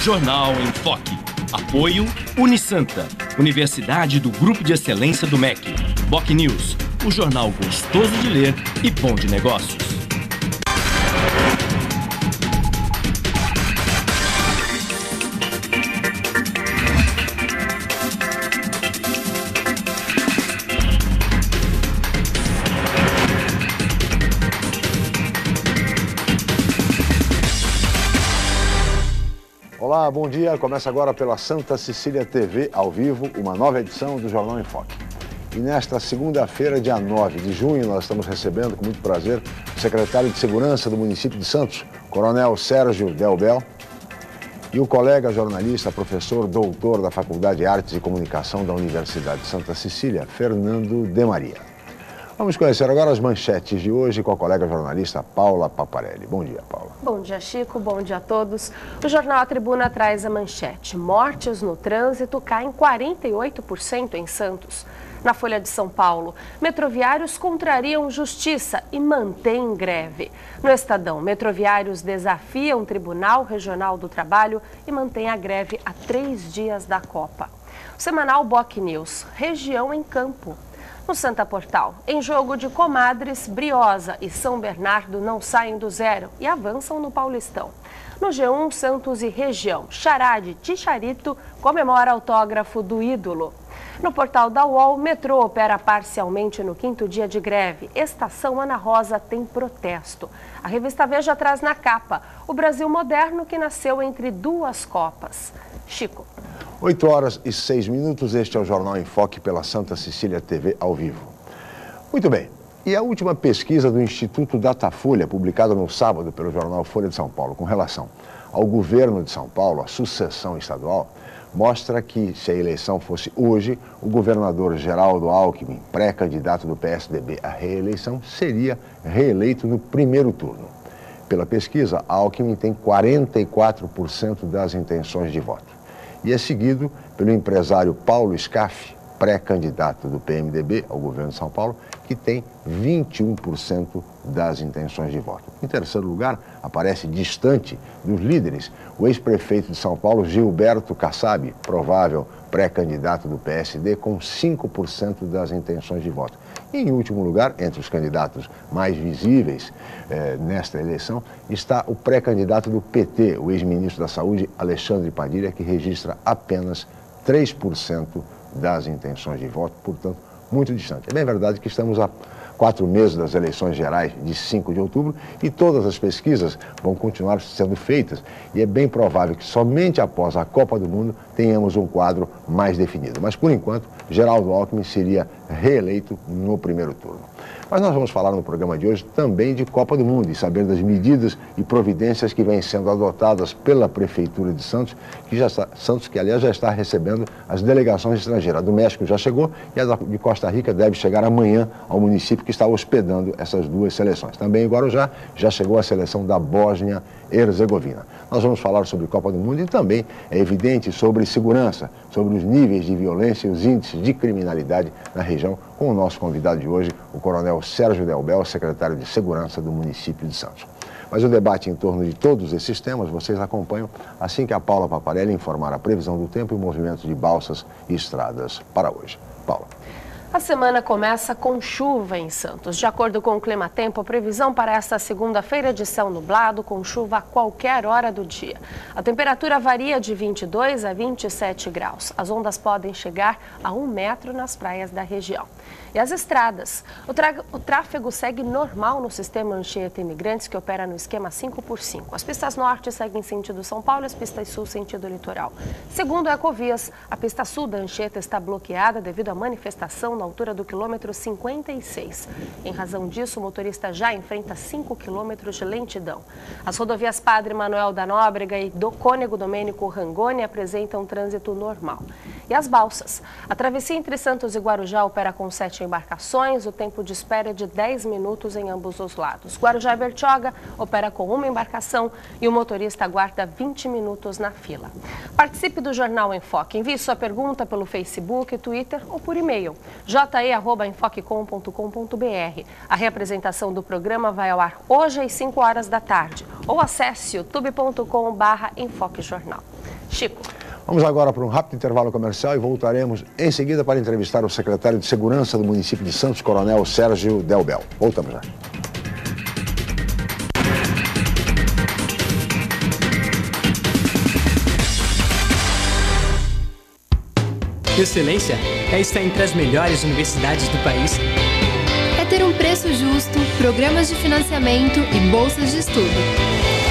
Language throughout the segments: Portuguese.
Jornal em Foque. Apoio Unisanta, Universidade do Grupo de Excelência do MEC. Boc News, o jornal gostoso de ler e bom de negócios. Olá, bom dia. Começa agora pela Santa Cecília TV, ao vivo, uma nova edição do Jornal em Foque. E nesta segunda-feira, dia 9 de junho, nós estamos recebendo com muito prazer o secretário de Segurança do município de Santos, Coronel Sérgio Delbel, e o colega jornalista, professor, doutor da Faculdade de Artes e Comunicação da Universidade de Santa Cecília, Fernando de Maria. Vamos conhecer agora as manchetes de hoje com a colega jornalista Paula Paparelli. Bom dia, Paula. Bom dia, Chico. Bom dia a todos. O jornal A Tribuna traz a manchete: mortes no trânsito caem 48% em Santos. Na Folha de São Paulo, metroviários contrariam justiça e mantêm greve. No Estadão, metroviários desafiam o Tribunal Regional do Trabalho e mantêm a greve há 3 dias da Copa. O semanal Boc News, região em campo. No Santa Portal, em jogo de comadres, Briosa e São Bernardo não saem do zero e avançam no Paulistão. No G1, Santos e região, Xará de Ticharito comemora autógrafo do ídolo. No portal da UOL, metrô opera parcialmente no 5º dia de greve. Estação Ana Rosa tem protesto. A revista Veja traz na capa o Brasil moderno que nasceu entre 2 Copas. Chico. 8 horas e 6 minutos, este é o Jornal em Foque pela Santa Cecília TV ao vivo. Muito bem, e a última pesquisa do Instituto Datafolha, publicada no sábado pelo jornal Folha de São Paulo, com relação ao governo de São Paulo, a sucessão estadual, mostra que, se a eleição fosse hoje, o governador Geraldo Alckmin, pré-candidato do PSDB à reeleição, seria reeleito no primeiro turno. Pela pesquisa, Alckmin tem 44% das intenções de voto. E é seguido pelo empresário Paulo Scaff, pré-candidato do PMDB ao governo de São Paulo, que tem 21% das intenções de voto. Em terceiro lugar, aparece distante dos líderes o ex-prefeito de São Paulo, Gilberto Kassab, provável pré-candidato do PSD, com 5% das intenções de voto. E, em último lugar, entre os candidatos mais visíveis nesta eleição, está o pré-candidato do PT, o ex-ministro da Saúde, Alexandre Padilha, que registra apenas 3% das intenções de voto, portanto, muito distante. É bem verdade que estamos a 4 meses das eleições gerais de 5 de outubro e todas as pesquisas vão continuar sendo feitas e é bem provável que somente após a Copa do Mundo tenhamos um quadro mais definido. Mas, por enquanto, Geraldo Alckmin seria reeleito no primeiro turno. Mas nós vamos falar no programa de hoje também de Copa do Mundo e saber das medidas e providências que vêm sendo adotadas pela Prefeitura de Santos, que aliás já está recebendo as delegações estrangeiras. A do México já chegou e a de Costa Rica deve chegar amanhã ao município que está hospedando essas 2 seleções. Também em Guarujá já chegou a seleção da Bósnia-Herzegovina. Nós vamos falar sobre Copa do Mundo e também é evidente sobre segurança, sobre os níveis de violência e os índices de criminalidade na região, com o nosso convidado de hoje, o Coronel Sérgio Delbel, secretário de Segurança do município de Santos. Mas o debate em torno de todos esses temas vocês acompanham assim que a Paula Paparelli informar a previsão do tempo e movimentos de balsas e estradas para hoje. Paula. A semana começa com chuva em Santos. De acordo com o Climatempo, a previsão para esta segunda-feira é de céu nublado, com chuva a qualquer hora do dia. A temperatura varia de 22 a 27 graus. As ondas podem chegar a 1 metro nas praias da região. E as estradas? O tráfego segue normal no sistema Anchieta Imigrantes, que opera no esquema 5x5. As pistas norte seguem sentido São Paulo e as pistas sul sentido litoral. Segundo a Ecovias, a pista sul da Anchieta está bloqueada devido à manifestação na altura do quilômetro 56. Em razão disso, o motorista já enfrenta 5 quilômetros de lentidão. As rodovias Padre Manuel da Nóbrega e do Cônego Domênico Rangoni apresentam trânsito normal. E as balsas? A travessia entre Santos e Guarujá opera com 7 embarcações. O tempo de espera é de 10 minutos em ambos os lados. Guarujá e Bertioga opera com 1 embarcação e o motorista aguarda 20 minutos na fila. Participe do Jornal em Foque. Envie sua pergunta pelo Facebook, Twitter ou por e-mail. je@enfoquecom.com.br. A reapresentação do programa vai ao ar hoje às 5 horas da tarde. Ou acesse youtube.com/enfoquejornal. Chico. Vamos agora para um rápido intervalo comercial e voltaremos em seguida para entrevistar o secretário de Segurança do município de Santos, Coronel Sérgio Delbel. Voltamos já. Excelência é estar entre as melhores universidades do país. É ter um preço justo, programas de financiamento e bolsas de estudo.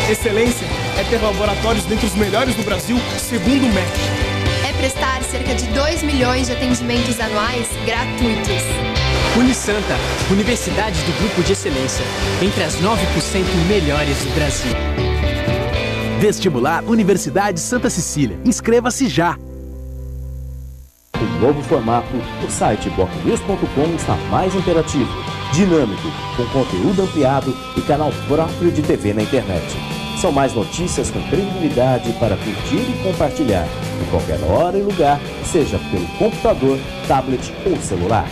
Excelência é ter laboratórios dentre os melhores do Brasil, segundo o MEC. É prestar cerca de 2 milhões de atendimentos anuais gratuitos. Unisanta, Universidade do Grupo de Excelência, entre as 9% melhores do Brasil. Vestibular Universidade Santa Cecília. Inscreva-se já! Um novo formato, o site bocnews.com está mais interativo, dinâmico, com conteúdo ampliado e canal próprio de TV na internet. São mais notícias com credibilidade para curtir e compartilhar, em qualquer hora e lugar, seja pelo computador, tablet ou celular.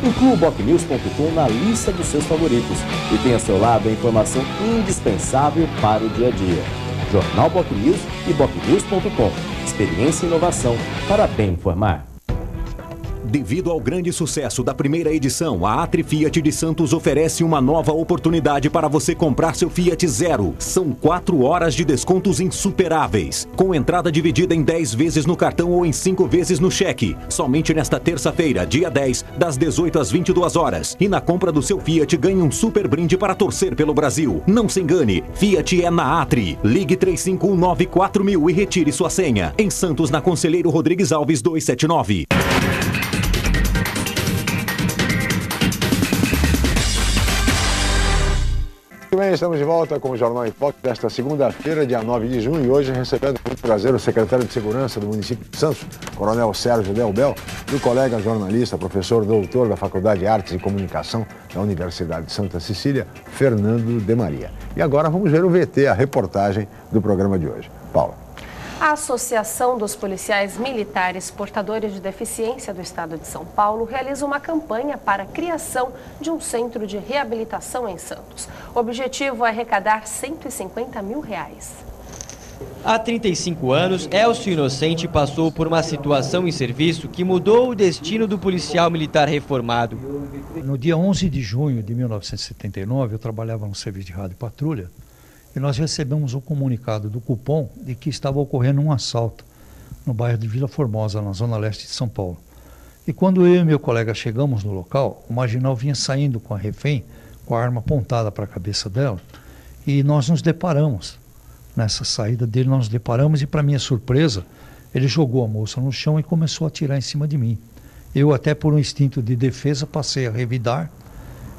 Inclua o bocnews.com na lista dos seus favoritos e tenha ao seu lado a informação indispensável para o dia a dia. Jornal Bocnews e bocnews.com. Experiência e inovação para bem informar. Devido ao grande sucesso da primeira edição, a Atri Fiat de Santos oferece uma nova oportunidade para você comprar seu Fiat Zero. São 4 horas de descontos insuperáveis, com entrada dividida em 10 vezes no cartão ou em 5 vezes no cheque. Somente nesta terça-feira, dia 10, das 18 às 22 horas. E na compra do seu Fiat, ganhe um super brinde para torcer pelo Brasil. Não se engane, Fiat é na Atri. Ligue 35194000 e retire sua senha. Em Santos, na Conselheiro Rodrigues Alves 279. Muito bem, estamos de volta com o Jornal em Foque desta segunda-feira, dia 9 de junho, e hoje recebendo com muito prazer o secretário de Segurança do município de Santos, Coronel Sérgio Delbel, e o colega jornalista, professor doutor da Faculdade de Artes e Comunicação da Universidade de Santa Cecília, Fernando de Maria. E agora vamos ver o VT, a reportagem do programa de hoje. Paula. A Associação dos Policiais Militares Portadores de Deficiência do Estado de São Paulo realiza uma campanha para a criação de um centro de reabilitação em Santos. O objetivo é arrecadar R$150 mil. Há 35 anos, Elcio Inocente passou por uma situação em serviço que mudou o destino do policial militar reformado. No dia 11 de junho de 1979, eu trabalhava no serviço de rádio patrulha. E nós recebemos um comunicado do Cupom de que estava ocorrendo um assalto no bairro de Vila Formosa, na zona leste de São Paulo. E quando eu e meu colega chegamos no local, o marginal vinha saindo com a refém, com a arma apontada para a cabeça dela, e nós nos deparamos. Nessa saída dele, nós nos deparamos e, para minha surpresa, ele jogou a moça no chão e começou a atirar em cima de mim. Eu, até por um instinto de defesa, passei a revidar,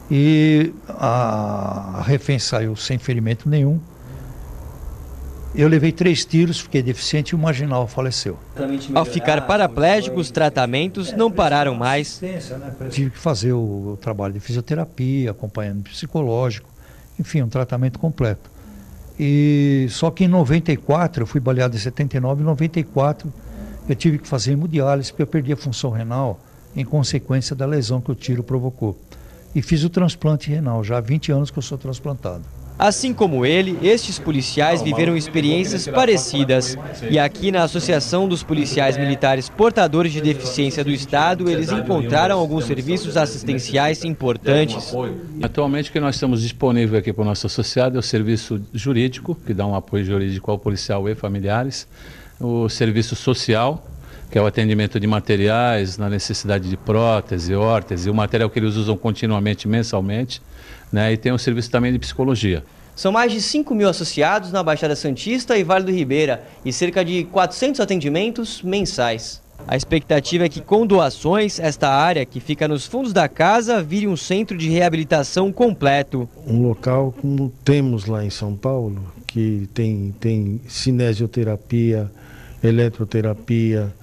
e a refém saiu sem ferimento nenhum. Eu levei 3 tiros, fiquei deficiente e o marginal faleceu. Ao ficar paraplégico, os tratamentos não pararam mais. Tive que fazer o trabalho de fisioterapia, acompanhamento psicológico, enfim, um tratamento completo. E só que em 94, eu fui baleado em 79, em 94 eu tive que fazer hemodiálise porque eu perdi a função renal em consequência da lesão que o tiro provocou. E fiz o transplante renal, já há 20 anos que eu sou transplantado. Assim como ele, estes policiais viveram experiências parecidas. E aqui na Associação dos Policiais Militares Portadores de Deficiência do Estado, eles encontraram alguns serviços assistenciais importantes. Atualmente o que nós temos disponível aqui para o nosso associado é o serviço jurídico, que dá um apoio jurídico ao policial e familiares, o serviço social, que é o atendimento de materiais, na necessidade de prótese, órtese, o material que eles usam continuamente, mensalmente, né? E tem o serviço também de psicologia. São mais de 5 mil associados na Baixada Santista e Vale do Ribeira e cerca de 400 atendimentos mensais. A expectativa é que com doações, esta área, que fica nos fundos da casa, vire um centro de reabilitação completo. Um local como temos lá em São Paulo, que tem cinesioterapia, eletroterapia,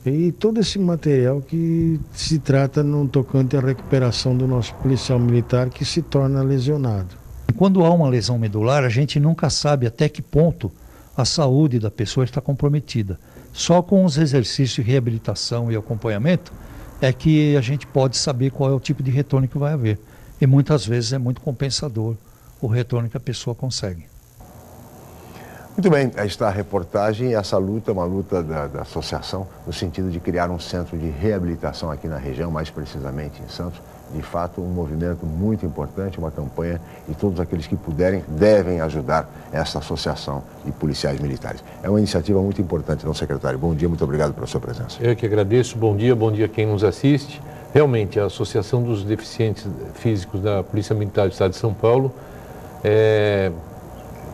e todo esse material que se trata no tocante à recuperação do nosso policial militar que se torna lesionado. Quando há uma lesão medular, a gente nunca sabe até que ponto a saúde da pessoa está comprometida. Só com os exercícios de reabilitação e acompanhamento é que a gente pode saber qual é o tipo de retorno que vai haver. E muitas vezes é muito compensador o retorno que a pessoa consegue. Muito bem, aí está a reportagem. Essa luta é uma luta da associação no sentido de criar um centro de reabilitação aqui na região, mais precisamente em Santos. De fato, um movimento muito importante, uma campanha, e todos aqueles que puderem devem ajudar essa associação de policiais militares. É uma iniciativa muito importante, não, secretário? Bom dia, muito obrigado pela sua presença. Eu que agradeço, bom dia a quem nos assiste. Realmente, a Associação dos Deficientes Físicos da Polícia Militar do Estado de São Paulo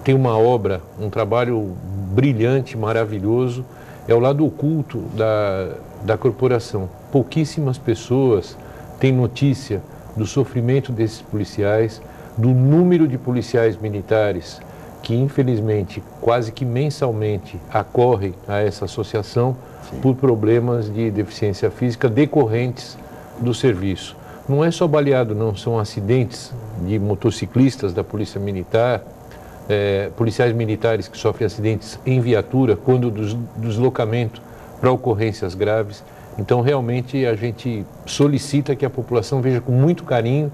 tem uma obra, um trabalho brilhante, maravilhoso, é o lado oculto da corporação. Pouquíssimas pessoas têm notícia do sofrimento desses policiais, do número de policiais militares que, infelizmente, quase que mensalmente acorrem a essa associação por problemas de deficiência física decorrentes do serviço. Não é só baleado, não, são acidentes de motociclistas da Polícia Militar, policiais militares que sofrem acidentes em viatura quando do deslocamento para ocorrências graves. Então, realmente, a gente solicita que a população veja com muito carinho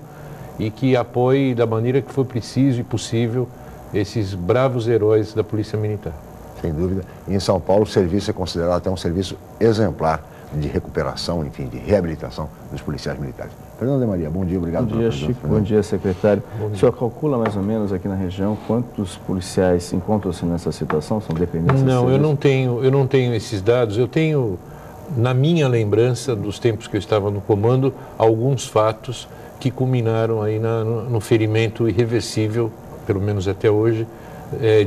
e que apoie da maneira que for preciso e possível esses bravos heróis da Polícia Militar. Sem dúvida. E em São Paulo, o serviço é considerado até um serviço exemplar de recuperação, enfim, de reabilitação dos policiais militares. Fernando de Maria, bom dia, obrigado. Bom dia, Chico. Bom dia, secretário. O senhor calcula mais ou menos aqui na região quantos policiais encontram-se nessa situação? São dependentes? Não, eu não tenho esses dados. Eu tenho, na minha lembrança dos tempos que eu estava no comando, alguns fatos que culminaram aí no ferimento irreversível, pelo menos até hoje,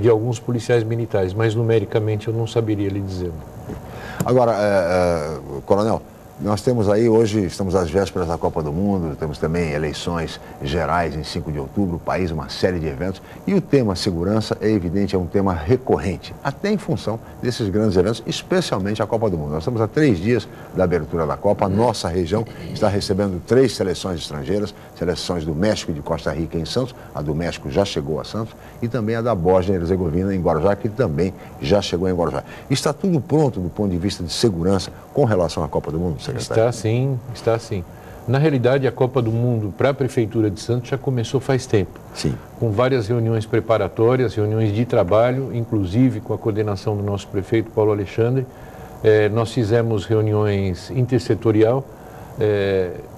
de alguns policiais militares, mas numericamente eu não saberia lhe dizer. Agora, coronel, nós temos aí, hoje estamos às vésperas da Copa do Mundo, temos também eleições gerais em 5 de outubro, o país, uma série de eventos, e o tema segurança é evidente, é um tema recorrente, até em função desses grandes eventos, especialmente a Copa do Mundo. Nós estamos a 3 dias da abertura da Copa, a nossa região está recebendo 3 seleções estrangeiras, seleções do México e de Costa Rica em Santos, a do México já chegou a Santos, e também a da Bósnia e Herzegovina em Guarujá, que também já chegou em Guarujá. Está tudo pronto do ponto de vista de segurança com relação à Copa do Mundo, secretário? Está sim. Na realidade, a Copa do Mundo para a Prefeitura de Santos já começou faz tempo. Sim. Com várias reuniões preparatórias, reuniões de trabalho, inclusive com a coordenação do nosso prefeito Paulo Alexandre. Nós fizemos reuniões intersetorial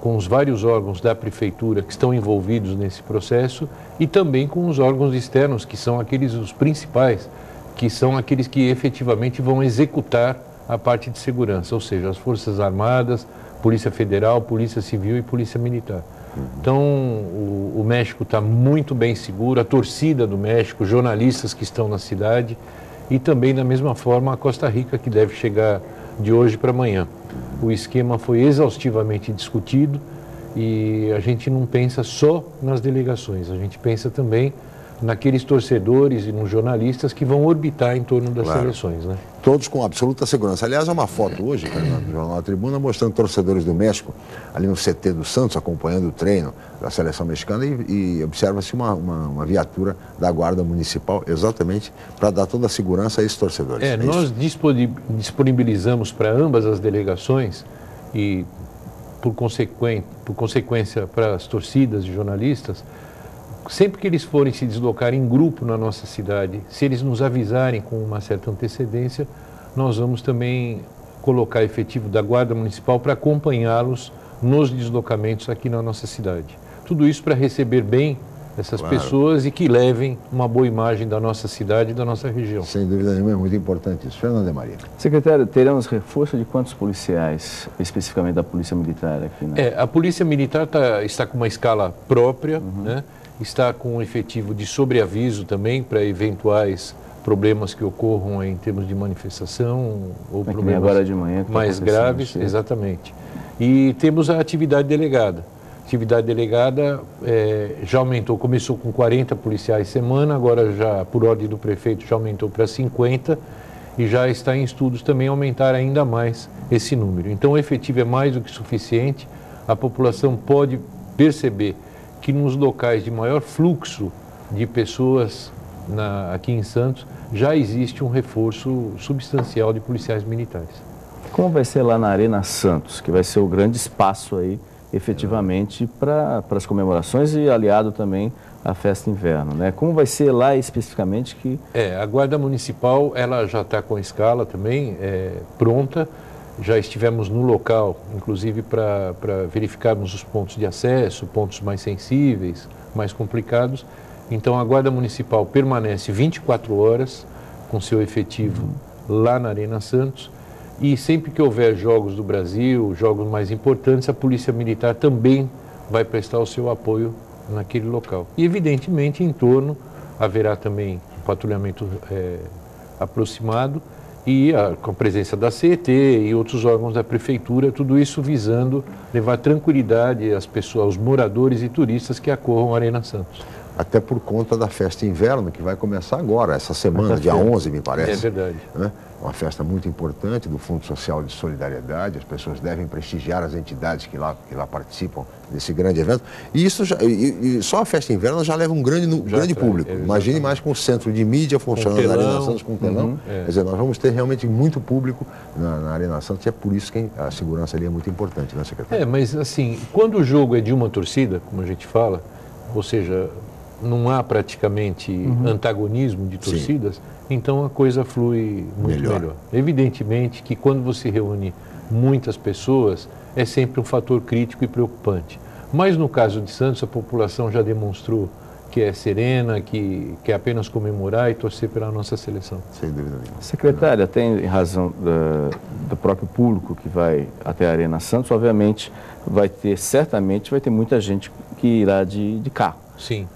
com os vários órgãos da Prefeitura que estão envolvidos nesse processo e também com os órgãos externos, que são aqueles os principais, que são aqueles que efetivamente vão executar a parte de segurança, ou seja, as Forças Armadas, Polícia Federal, Polícia Civil e Polícia Militar. Então, o México está muito bem seguro, a torcida do México, jornalistas que estão na cidade e também, da mesma forma, a Costa Rica, que deve chegar de hoje para amanhã. O esquema foi exaustivamente discutido e a gente não pensa só nas delegações, a gente pensa também naqueles torcedores e nos jornalistas que vão orbitar em torno das seleções, né? Todos com absoluta segurança. Aliás, há uma foto hoje, no Jornal da Tribuna, mostrando torcedores do México, ali no CT do Santos, acompanhando o treino da seleção mexicana e observa-se uma viatura da Guarda Municipal, exatamente para dar toda a segurança a esses torcedores. Nós disponibilizamos para ambas as delegações e, por consequência, para as torcidas e jornalistas, sempre que eles forem se deslocar em grupo na nossa cidade, se eles nos avisarem com uma certa antecedência, nós vamos também colocar efetivo da Guarda Municipal para acompanhá-los nos deslocamentos aqui na nossa cidade. Tudo isso para receber bem essas pessoas e que levem uma boa imagem da nossa cidade e da nossa região. Sem dúvida nenhuma, é muito importante isso. Fernando de Maria. Secretário, teremos reforço de quantos policiais, especificamente da Polícia Militar aqui, né? A Polícia Militar está com uma escala própria, né? Está com um efetivo de sobreaviso também para eventuais problemas que ocorram em termos de manifestação ou problemas agora de manhã, mais graves, exatamente. E temos a atividade delegada. A atividade delegada já aumentou, começou com 40 policiais semana, agora já, por ordem do prefeito, já aumentou para 50 e já está em estudos também aumentar ainda mais esse número. Então o efetivo é mais do que suficiente, a população pode perceber que nos locais de maior fluxo de pessoas aqui em Santos já existe um reforço substancial de policiais militares. Como vai ser lá na Arena Santos, que vai ser o grande espaço aí, efetivamente, para as comemorações e aliado também à festa inverno, né? Como vai ser lá especificamente que... A Guarda Municipal, ela já está com a escala também pronta, já estivemos no local, inclusive para verificarmos os pontos de acesso, pontos mais sensíveis, mais complicados. Então a Guarda Municipal permanece 24 horas com seu efetivo lá na Arena Santos. E sempre que houver jogos do Brasil, jogos mais importantes, a Polícia Militar também vai prestar o seu apoio naquele local. E, evidentemente, em torno haverá também um patrulhamento aproximado e com a presença da CET e outros órgãos da Prefeitura, tudo isso visando levar tranquilidade às pessoas, aos moradores e turistas que acorram à Arena Santos. Até por conta da festa inverno, que vai começar agora, essa semana, dia 11, me parece. É verdade. Né? Uma festa muito importante do Fundo Social de Solidariedade, as pessoas devem prestigiar as entidades que lá participam desse grande evento. E isso só a festa inverno já leva um grande público. Imagine mais com o centro de mídia funcionando na Arena Santos, com telão. Quer dizer, nós vamos ter realmente muito público na Arena Santos e é por isso que a segurança ali é muito importante, né, secretário? Mas assim, quando o jogo é de uma torcida, como a gente fala, ou seja, não há praticamente antagonismo de torcidas, então a coisa flui muito melhor. Evidentemente que quando você reúne muitas pessoas, é sempre um fator crítico e preocupante. Mas no caso de Santos, a população já demonstrou que é serena, que quer apenas comemorar e torcer pela nossa seleção. Sem dúvida nenhuma. Secretária, tem razão do próprio público que vai até a Arena Santos, obviamente certamente vai ter muita gente que irá de carro. Sim.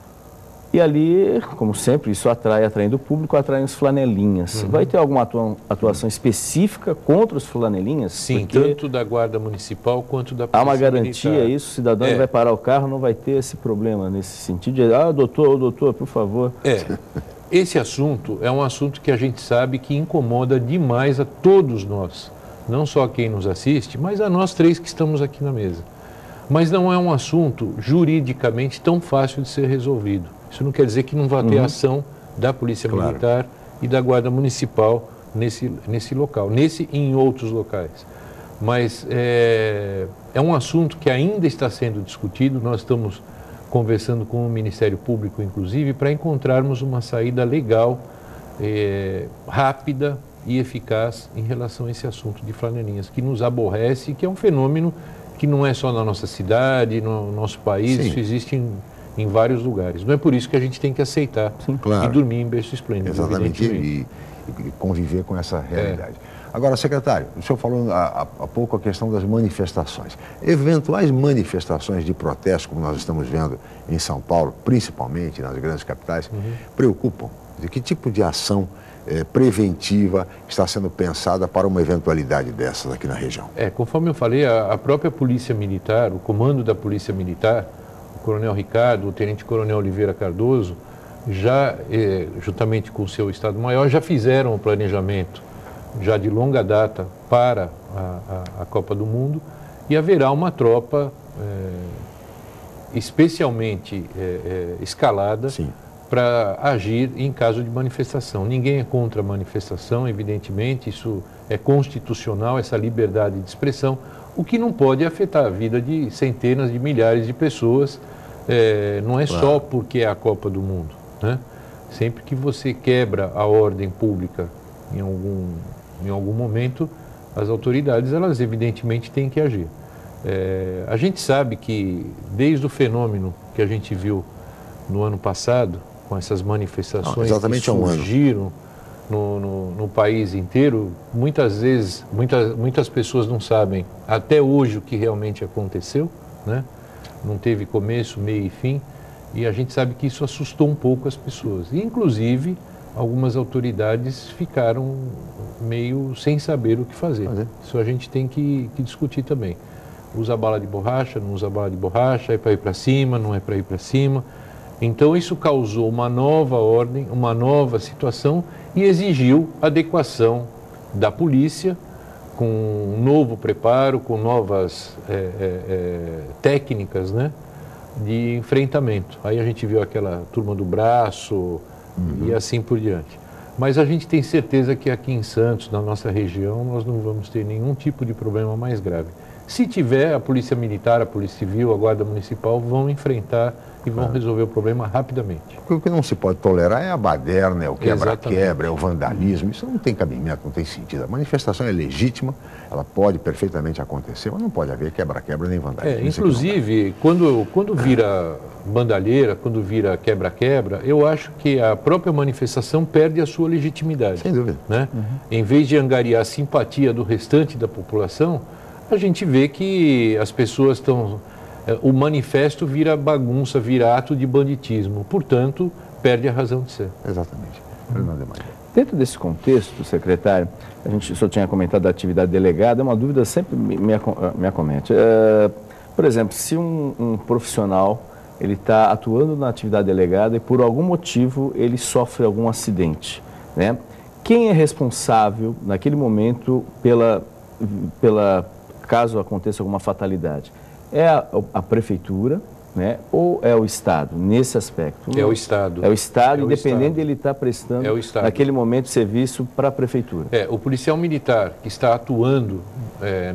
E ali, como sempre, isso atraindo o público, atrai os flanelinhas. Vai ter alguma atuação específica contra os flanelinhas? Sim, tanto da Guarda Municipal quanto da Polícia Há uma garantia, Militar. isso? O cidadão vai parar o carro, não vai ter esse problema nesse sentido de, doutor, por favor. Esse assunto é um assunto que a gente sabe que incomoda demais a todos nós. Não só a quem nos assiste, mas a nós três que estamos aqui na mesa. Mas não é um assunto juridicamente tão fácil de ser resolvido. Isso não quer dizer que não vai ter ação da Polícia Militar e da Guarda Municipal nesse local, nesse e em outros locais. Mas é um assunto que ainda está sendo discutido, nós estamos conversando com o Ministério Público, inclusive, para encontrarmos uma saída legal, rápida e eficaz em relação a esse assunto de flanelinhas, que nos aborrece, que é um fenômeno que não é só na nossa cidade, no nosso país, isso existe em vários lugares. Não é por isso que a gente tem que aceitar e dormir em berço esplêndido. Exatamente, e conviver com essa realidade. Agora, secretário, o senhor falou há pouco a questão das manifestações. Eventuais manifestações de protesto, como nós estamos vendo em São Paulo, principalmente nas grandes capitais, preocupam? De que tipo de ação preventiva está sendo pensada para uma eventualidade dessas aqui na região? Conforme eu falei, a própria Polícia Militar, o comando da Polícia Militar, o Coronel Ricardo, o Tenente Coronel Oliveira Cardoso, já, juntamente com o seu Estado-Maior, já fizeram o planejamento, já de longa data, para a Copa do Mundo, e haverá uma tropa especialmente escalada para agir em caso de manifestação. Ninguém é contra a manifestação, evidentemente, isso é constitucional, essa liberdade de expressão. O que não pode afetar a vida de centenas de milhares de pessoas, não é só porque é a Copa do Mundo, né? Sempre que você quebra a ordem pública em algum momento, as autoridades, elas evidentemente têm que agir. A gente sabe que desde o fenômeno que a gente viu no ano passado, com essas manifestações que surgiram no país inteiro, muitas vezes, muitas pessoas não sabem até hoje o que realmente aconteceu, né? Não teve começo, meio e fim, e a gente sabe que isso assustou um pouco as pessoas. E, inclusive, algumas autoridades ficaram meio sem saber o que fazer. Isso a gente tem que discutir também. Usa bala de borracha, não usa bala de borracha, é para ir para cima, não é para ir para cima. Então isso causou uma nova ordem, uma nova situação e exigiu adequação da polícia, com um novo preparo, com novas técnicas, né, de enfrentamento. Aí a gente viu aquela turma do braço e assim por diante. Mas a gente tem certeza que aqui em Santos, na nossa região, nós não vamos ter nenhum tipo de problema mais grave. Se tiver, a Polícia Militar, a Polícia Civil, a Guarda Municipal vão enfrentar e vão resolver o problema rapidamente. O que não se pode tolerar é a baderna, é o quebra-quebra, é o vandalismo. Isso não tem cabimento, não tem sentido. A manifestação é legítima, ela pode perfeitamente acontecer, mas não pode haver quebra-quebra nem vandalismo. Inclusive, quando vira bandalheira, quando vira quebra-quebra, eu acho que a própria manifestação perde a sua legitimidade. Sem dúvida. Né? Em vez de angariar a simpatia do restante da população, a gente vê que as pessoas estão... O manifesto vira bagunça, vira ato de banditismo. Portanto, perde a razão de ser. Exatamente. Dentro desse contexto, secretário, o senhor tinha comentado da atividade delegada, é uma dúvida sempre me acomete. Por exemplo, se um profissional ele está atuando na atividade delegada e por algum motivo ele sofre algum acidente, né? Quem é responsável naquele momento caso aconteça alguma fatalidade? É a prefeitura, né, ou é o Estado, nesse aspecto? É o Estado. É o Estado, independente de ele estar prestando, naquele momento, serviço para a prefeitura. O policial militar que está atuando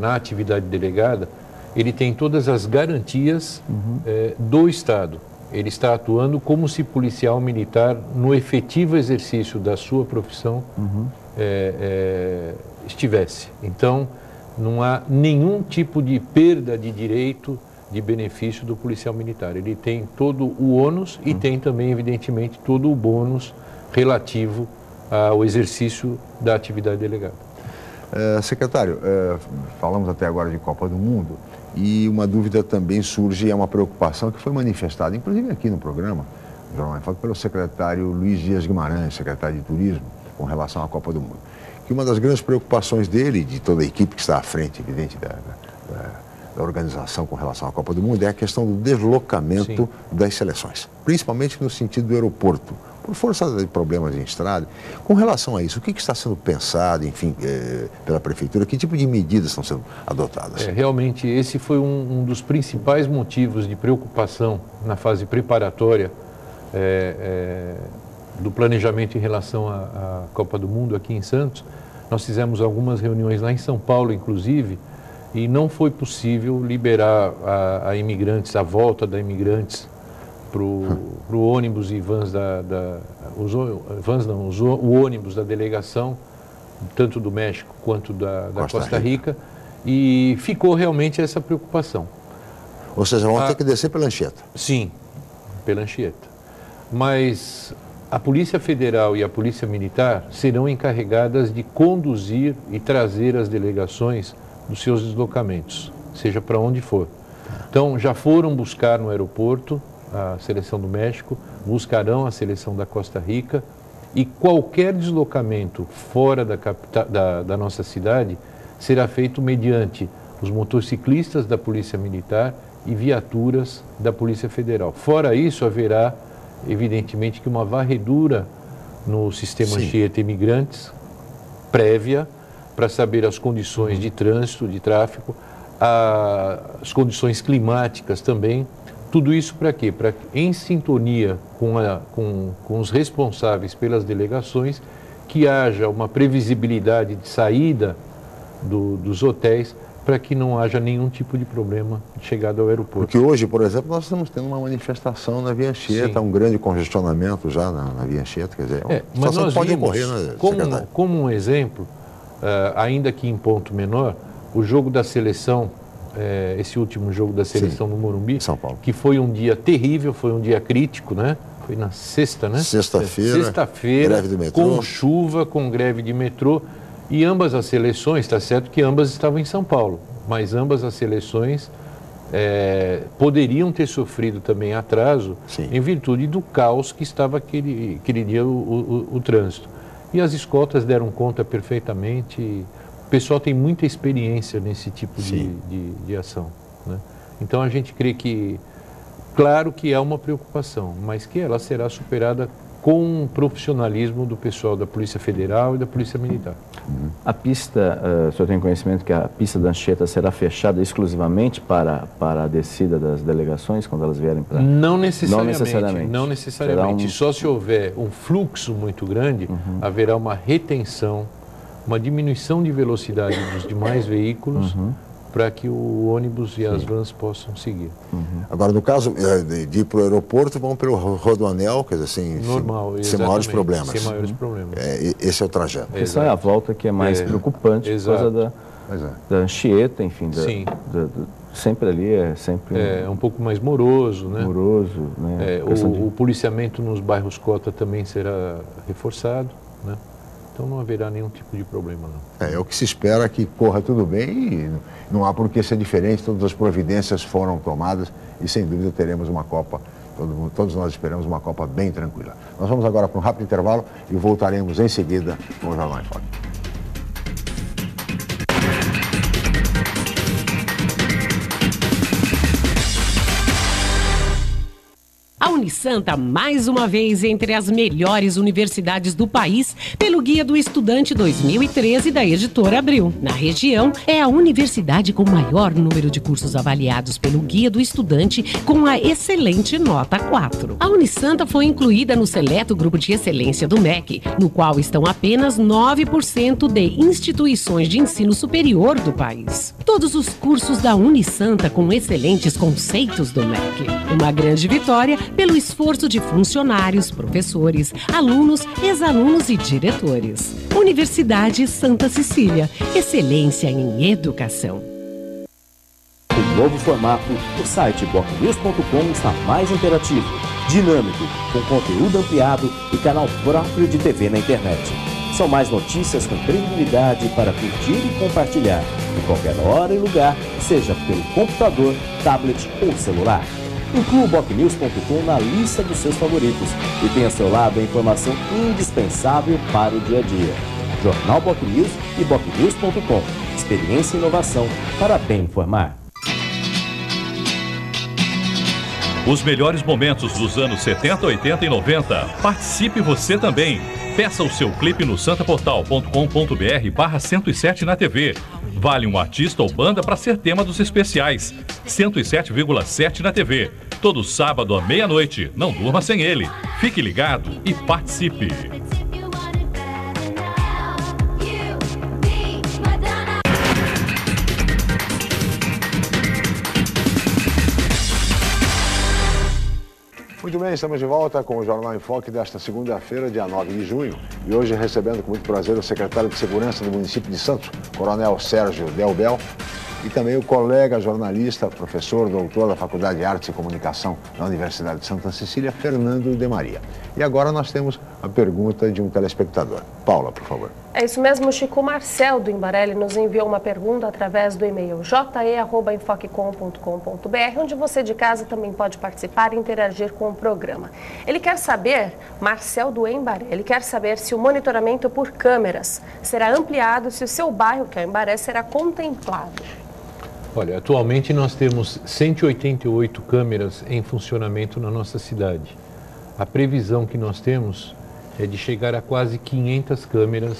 na atividade delegada, ele tem todas as garantias do Estado. Ele está atuando como se policial militar, no efetivo exercício da sua profissão, estivesse. Então, não há nenhum tipo de perda de direito, de benefício do policial militar. Ele tem todo o ônus e tem também, evidentemente, todo o bônus relativo ao exercício da atividade delegada. Secretário, falamos até agora de Copa do Mundo e uma dúvida também surge, é uma preocupação que foi manifestada, inclusive aqui no programa, pelo secretário Luiz Dias Guimarães, secretário de Turismo, com relação à Copa do Mundo. Que uma das grandes preocupações dele e de toda a equipe que está à frente, evidente, da organização com relação à Copa do Mundo é a questão do deslocamento das seleções, principalmente no sentido do aeroporto, por força de problemas em estrada. Com relação a isso, o que está sendo pensado, enfim, pela Prefeitura, que tipo de medidas estão sendo adotadas? Realmente, esse foi um dos principais motivos de preocupação na fase preparatória do planejamento em relação à Copa do Mundo aqui em Santos. Nós fizemos algumas reuniões lá em São Paulo, inclusive, e não foi possível liberar a imigrantes, a volta da imigrantes para o ônibus e vans o ônibus da delegação, tanto do México quanto da Costa Rica, e ficou realmente essa preocupação. Ou seja, vão ter que descer pela Anchieta. Sim, pela Anchieta. Mas a Polícia Federal e a Polícia Militar serão encarregadas de conduzir e trazer as delegações dos seus deslocamentos, seja para onde for. Então, já foram buscar no aeroporto a seleção do México, buscarão a seleção da Costa Rica e qualquer deslocamento fora da nossa cidade será feito mediante os motociclistas da Polícia Militar e viaturas da Polícia Federal. Fora isso, haverá, evidentemente, que uma varredura no sistema Anchieta Imigrantes, prévia, para saber as condições de trânsito, de tráfego, as condições climáticas também. Tudo isso para quê? Para, em sintonia com os responsáveis pelas delegações, que haja uma previsibilidade de saída dos hotéis, para que não haja nenhum tipo de problema de chegada ao aeroporto. Porque hoje, por exemplo, nós estamos tendo uma manifestação na Via Anchieta, um grande congestionamento já na Via Anchieta, quer dizer, mas nós pode vimos, ocorrer, né, como um exemplo, ainda que em ponto menor, o jogo da seleção, esse último jogo da seleção no Morumbi, São Paulo, que foi um dia terrível, foi um dia crítico, né? Foi na sexta, né? Sexta-feira, greve do metrô, com chuva, com greve de metrô. E ambas as seleções, está certo que ambas estavam em São Paulo, mas ambas as seleções poderiam ter sofrido também atraso em virtude do caos que estava aquele dia o trânsito. E as escoltas deram conta perfeitamente. O pessoal tem muita experiência nesse tipo de ação, né? Então a gente crê que, claro que é uma preocupação, mas que ela será superada com o profissionalismo do pessoal da Polícia Federal e da Polícia Militar. A pista, o senhor tem conhecimento que a pista da Anchieta será fechada exclusivamente para a descida das delegações, quando elas vierem para... Não necessariamente. Não necessariamente. Só se houver um fluxo muito grande, haverá uma retenção, uma diminuição de velocidade dos demais veículos, para que o ônibus e as vans possam seguir. Agora, no caso de ir para o aeroporto, vão pelo rodoanel, quer dizer, sem maiores problemas. Sem maiores problemas. Esse é o trajeto. A questão é a volta que é mais preocupante por causa da Anchieta, enfim. Sempre ali é sempre... É um pouco mais moroso, né? Moroso, né? O policiamento nos bairros cota também será reforçado, né? Então não haverá nenhum tipo de problema, não. É o que se espera, que corra tudo bem e não há por que ser diferente, todas as providências foram tomadas e sem dúvida teremos uma Copa, todos nós esperamos uma Copa bem tranquila. Nós vamos agora para um rápido intervalo e voltaremos em seguida com o Jornal em Foque. A Unisanta, mais uma vez, entre as melhores universidades do país, pelo Guia do Estudante 2013 da Editora Abril. Na região, é a universidade com maior número de cursos avaliados pelo Guia do Estudante, com a excelente nota 4. A Unisanta foi incluída no seleto grupo de excelência do MEC, no qual estão apenas 9% de instituições de ensino superior do país. Todos os cursos da Unisanta com excelentes conceitos do MEC. Uma grande vitória pelo esforço de funcionários, professores, alunos, ex-alunos e diretores. Universidade Santa Cecília, excelência em educação. O novo formato, o site bocnews.com está mais interativo, dinâmico, com conteúdo ampliado e canal próprio de TV na internet. São mais notícias com credibilidade para curtir e compartilhar, em qualquer hora e lugar, seja pelo computador, tablet ou celular. Inclua o bocnews.com na lista dos seus favoritos e tenha ao seu lado a informação indispensável para o dia a dia. Jornal Bocnews e bocnews.com. Experiência e inovação para bem informar. Os melhores momentos dos anos 70, 80 e 90. Participe você também. Peça o seu clipe no santaportal.com.br/107 na TV. Vale um artista ou banda para ser tema dos especiais. 107,7 na TV. Todo sábado à meia-noite. Não durma sem ele. Fique ligado e participe. Muito bem, estamos de volta com o Jornal em Foque desta segunda-feira, dia 9 de junho. E hoje recebendo com muito prazer o secretário de Segurança do município de Santos, Coronel Sérgio Delbel, e também o colega jornalista, professor, doutor da Faculdade de Artes e Comunicação da Universidade de Santa Cecília, Fernando de Maria. E agora nós temos a pergunta de um telespectador. Paula, por favor. É isso mesmo, Chico. Marcel do Imbarelli nos enviou uma pergunta através do e-mail je@enfoquecom.com.br, onde você de casa também pode participar e interagir com o programa. Ele quer saber, Marcel do Imbaré, ele quer saber se o monitoramento por câmeras será ampliado, se o seu bairro, que é o Imbaré, será contemplado. Olha, atualmente nós temos 188 câmeras em funcionamento na nossa cidade. A previsão que nós temos é de chegar a quase 500 câmeras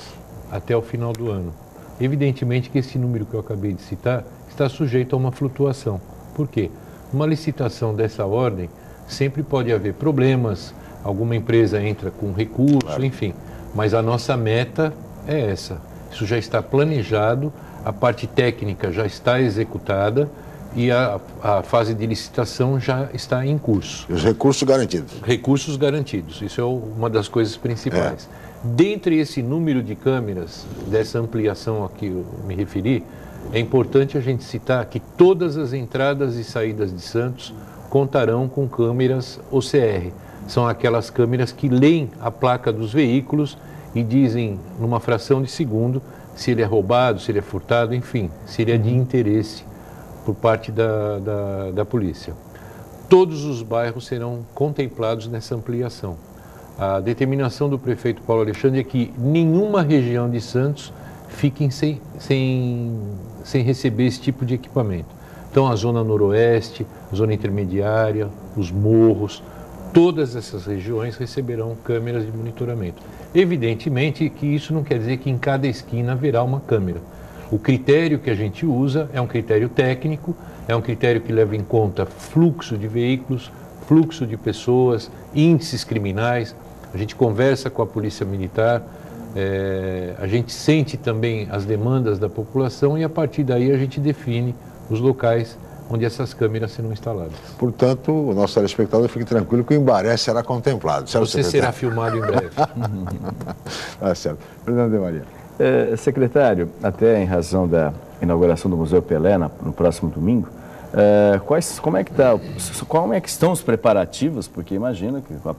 até o final do ano. Evidentemente que esse número que eu acabei de citar está sujeito a uma flutuação. Por quê? Uma licitação dessa ordem sempre pode haver problemas, alguma empresa entra com recurso, enfim. Mas a nossa meta é essa. Isso já está planejado, a parte técnica já está executada e a fase de licitação já está em curso. E os recursos garantidos? Recursos garantidos, isso é uma das coisas principais. Dentre esse número de câmeras, dessa ampliação a que eu me referi, é importante a gente citar que todas as entradas e saídas de Santos contarão com câmeras OCR. São aquelas câmeras que leem a placa dos veículos e dizem, numa fração de segundo, se ele é roubado, se ele é furtado, enfim, se ele é de interesse por parte da polícia. Todos os bairros serão contemplados nessa ampliação. A determinação do prefeito Paulo Alexandre é que nenhuma região de Santos fique sem receber esse tipo de equipamento. Então, a zona noroeste, a zona intermediária, os morros, todas essas regiões receberão câmeras de monitoramento. Evidentemente que isso não quer dizer que em cada esquina haverá uma câmera. O critério que a gente usa é um critério técnico, é um critério que leva em conta fluxo de veículos, fluxo de pessoas, índices criminais. A gente conversa com a Polícia Militar, a gente sente também as demandas da população e a partir daí a gente define os locais onde essas câmeras serão instaladas. Portanto, o nosso telespectador fique tranquilo que o Imbaré será contemplado. Você será filmado em breve. Tá certo. Presidente de Maria. Secretário, até em razão da inauguração do Museu Pelé no próximo domingo, como é que estão os preparativos? Porque imagino que com a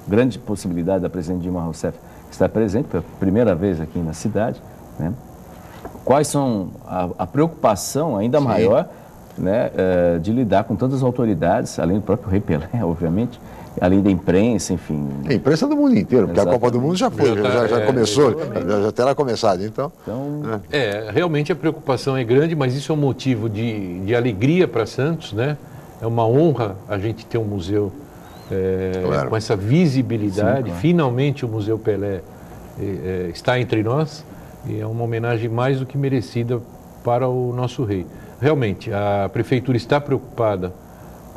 grande possibilidade da presidente Dilma Rousseff estar presente pela primeira vez aqui na cidade, né? Quais são a preocupação ainda maior, né, de lidar com tantas autoridades, além do próprio Rei Pelé, obviamente, além da imprensa, enfim. A imprensa do mundo inteiro, porque a Copa do Mundo já foi, já começou, já terá começado, então. Realmente a preocupação é grande, mas isso é um motivo de alegria para Santos, né? É uma honra a gente ter um museu com essa visibilidade. Sim, claro. Finalmente o Museu Pelé está entre nós e é uma homenagem mais do que merecida para o nosso rei. Realmente, a prefeitura está preocupada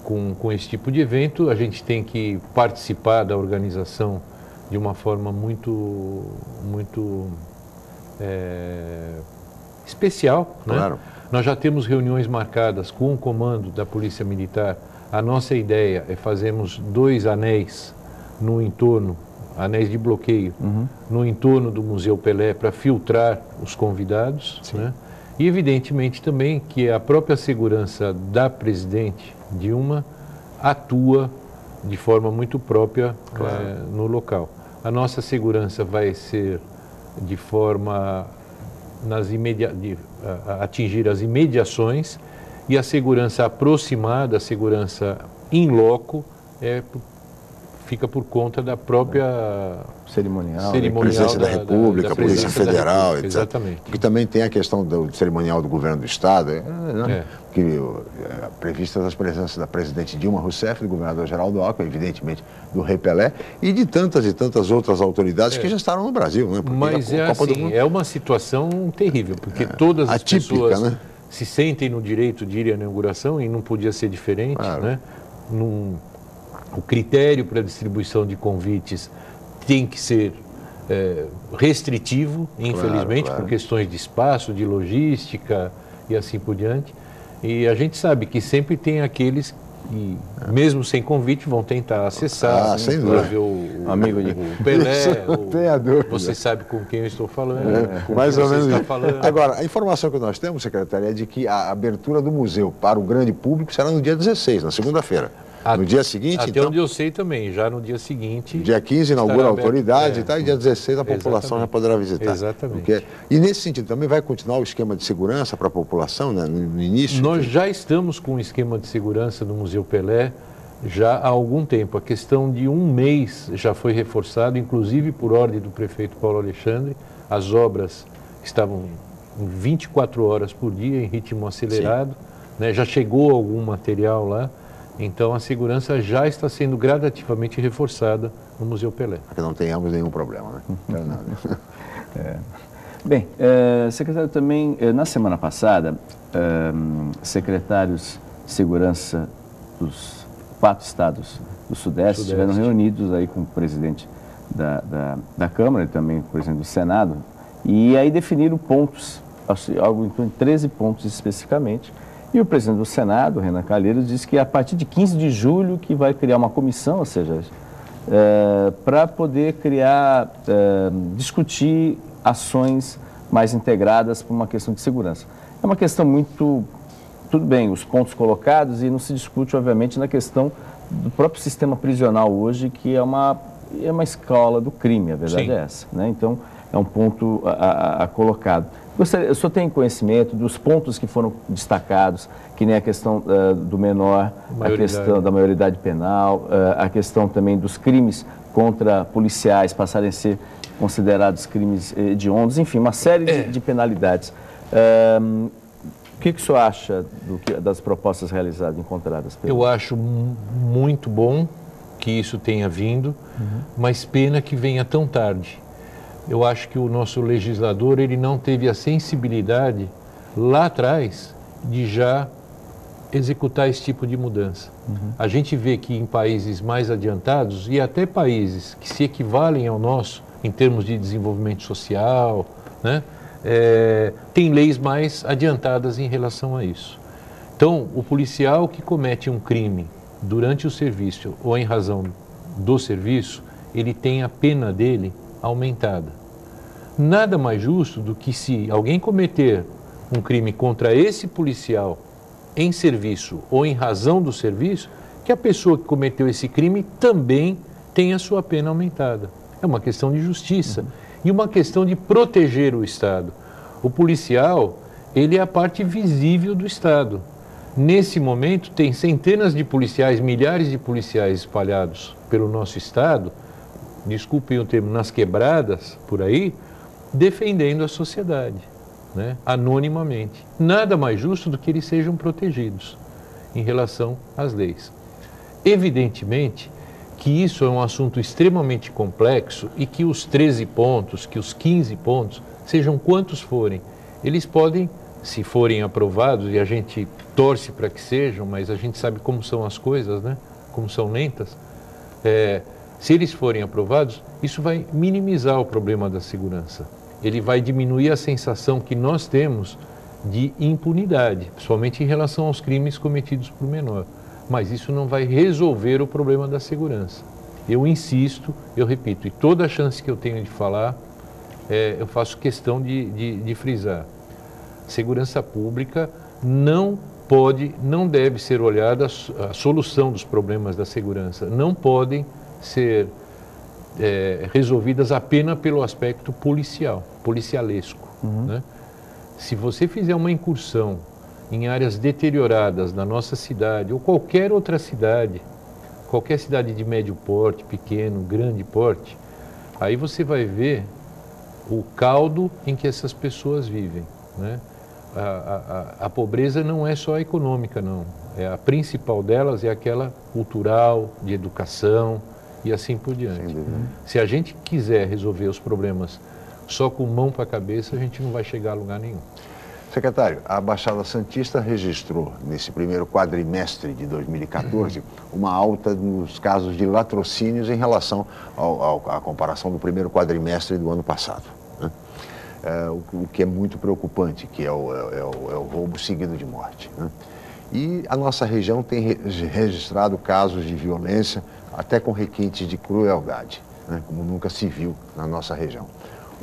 com esse tipo de evento, a gente tem que participar da organização de uma forma muito especial, né? Claro. Nós já temos reuniões marcadas com o comando da Polícia Militar. A nossa ideia é fazermos 2 anéis no entorno, anéis de bloqueio, no entorno do Museu Pelé para filtrar os convidados, né? E evidentemente também que a própria segurança da presidente Dilma atua de forma muito própria no local. A nossa segurança vai ser de forma atingir as imediações e a segurança aproximada, a segurança in loco, fica por conta da própria cerimonial Presidência da República, Polícia Federal, etc. Exatamente. Porque também tem a questão do cerimonial do governo do Estado, previstas as presenças da presidente Dilma Rousseff, do governador Geraldo Alckmin, evidentemente do Rei Pelé, e de tantas e tantas outras autoridades que já estarão no Brasil, né? Porque mas é uma situação terrível, porque todas as pessoas, né, se sentem no direito de ir à inauguração e não podia ser diferente, né? O critério para a distribuição de convites tem que ser restritivo, infelizmente, por questões de espaço, de logística e assim por diante. E a gente sabe que sempre tem aqueles que, mesmo sem convite, vão tentar acessar, para ver o Pelé. Você sabe com quem eu estou falando. Mais ou menos isso. Agora, a informação que nós temos, secretário, é de que a abertura do museu para o grande público será no dia 16, na segunda-feira. No dia seguinte, até onde eu sei também, já no dia seguinte... Dia 15 inaugura a autoridade e dia 16 a população já poderá visitar. Exatamente. E nesse sentido, também vai continuar o esquema de segurança para a população, né, no início? Nós já estamos com um esquema de segurança no Museu Pelé já há algum tempo. A questão de 1 mês já foi reforçado, inclusive por ordem do prefeito Paulo Alexandre. As obras estavam 24 horas por dia, em ritmo acelerado, né? Já chegou algum material lá. Então, a segurança já está sendo gradativamente reforçada no Museu Pelé. Para que não tenhamos nenhum problema, né? Bem, secretário, também, na semana passada, secretários de segurança dos 4 estados do Sudeste estiveram reunidos aí com o presidente da Câmara e também com o presidente do Senado, e aí definiram pontos, algo em torno de 13 pontos especificamente. E o presidente do Senado, Renan Calheiros, disse que a partir de 15 de julho que vai criar uma comissão, ou seja, para poder discutir ações mais integradas para uma questão de segurança. É uma questão muito, tudo bem, os pontos colocados, e não se discute, obviamente, na questão do próprio sistema prisional hoje, que é uma escola do crime, a verdade é essa, né? Então, é um ponto colocado. O senhor tem conhecimento dos pontos que foram destacados, que nem a questão do menor, a questão da maioridade penal, a questão também dos crimes contra policiais passarem a ser considerados crimes hediondos, enfim, uma série de penalidades. O que o senhor acha das propostas realizadas, encontradas? Eu acho muito bom que isso tenha vindo, mas pena que venha tão tarde. Eu acho que o nosso legislador ele não teve a sensibilidade lá atrás de já executar esse tipo de mudança. A gente vê que em países mais adiantados e até países que se equivalem ao nosso em termos de desenvolvimento social, né, tem leis mais adiantadas em relação a isso. Então, o policial que comete um crime durante o serviço ou em razão do serviço, ele tem a pena dele aumentada. Nada mais justo do que se alguém cometer um crime contra esse policial em serviço ou em razão do serviço, que a pessoa que cometeu esse crime também tenha sua pena aumentada. É uma questão de justiça e uma questão de proteger o Estado. O policial, ele é a parte visível do Estado. Nesse momento, tem centenas de policiais, milhares de policiais espalhados pelo nosso Estado, desculpem o termo, nas quebradas, por aí, defendendo a sociedade, né, anonimamente. Nada mais justo do que eles sejam protegidos em relação às leis. Evidentemente que isso é um assunto extremamente complexo e que os 13 pontos, que os 15 pontos, sejam quantos forem, eles podem, se forem aprovados, e a gente torce para que sejam, mas a gente sabe como são as coisas, né? Como são lentas, se eles forem aprovados, isso vai minimizar o problema da segurança. Ele vai diminuir a sensação que nós temos de impunidade, principalmente em relação aos crimes cometidos por menor. Mas isso não vai resolver o problema da segurança. Eu insisto, eu repito, e toda a chance que eu tenho de falar, eu faço questão de frisar. Segurança pública não deve ser olhada, a solução dos problemas da segurança não podem ser resolvidas apenas pelo aspecto policialesco. Né? Se você fizer uma incursão em áreas deterioradas na nossa cidade ou qualquer outra cidade, qualquer cidade de médio porte, pequeno, grande porte, aí você vai ver o caldo em que essas pessoas vivem, né? A pobreza não é só econômica, não. A principal delas é aquela cultural, de educação e assim por diante. Se a gente quiser resolver os problemas só com mão para a cabeça, a gente não vai chegar a lugar nenhum. Secretário, a Baixada Santista registrou, nesse primeiro quadrimestre de 2014, uma alta nos casos de latrocínios em relação à comparação do primeiro quadrimestre do ano passado. Né? O que é muito preocupante, que é o roubo seguido de morte. Né? E a nossa região tem registrado casos de violência, até com requintes de crueldade, né? Como nunca se viu na nossa região.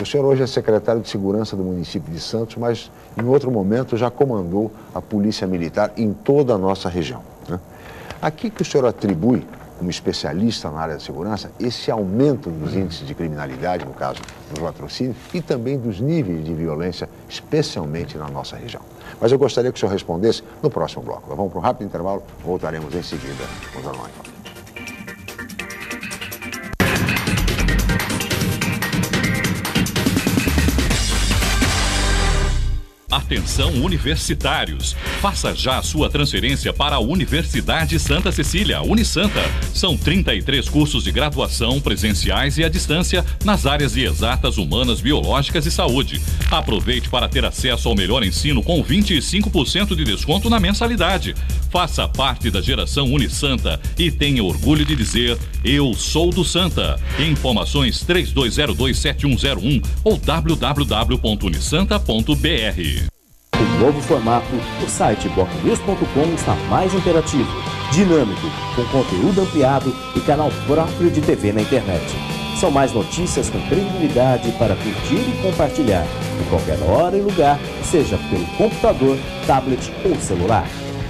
O senhor hoje é secretário de Segurança do município de Santos, mas em outro momento já comandou a Polícia Militar em toda a nossa região. Né? A que o senhor atribui, como especialista na área de segurança, esse aumento dos índices de criminalidade, no caso dos latrocínios, e também dos níveis de violência, especialmente na nossa região? Mas eu gostaria que o senhor respondesse no próximo bloco. Nós vamos para um rápido intervalo, voltaremos em seguida com o Jornal em Foque. Atenção universitários, faça já a sua transferência para a Universidade Santa Cecília, Unisanta. São 33 cursos de graduação presenciais e à distância nas áreas de exatas, humanas, biológicas e saúde. Aproveite para ter acesso ao melhor ensino com 25% de desconto na mensalidade. Faça parte da geração Unisanta e tenha orgulho de dizer: eu sou do Santa. Informações 32027101 ou www.unisanta.br. O novo formato, o site bocnews.com está mais interativo, dinâmico, com conteúdo ampliado e canal próprio de TV na internet. São mais notícias com credibilidade para curtir e compartilhar, em qualquer hora e lugar, seja pelo computador, tablet ou celular.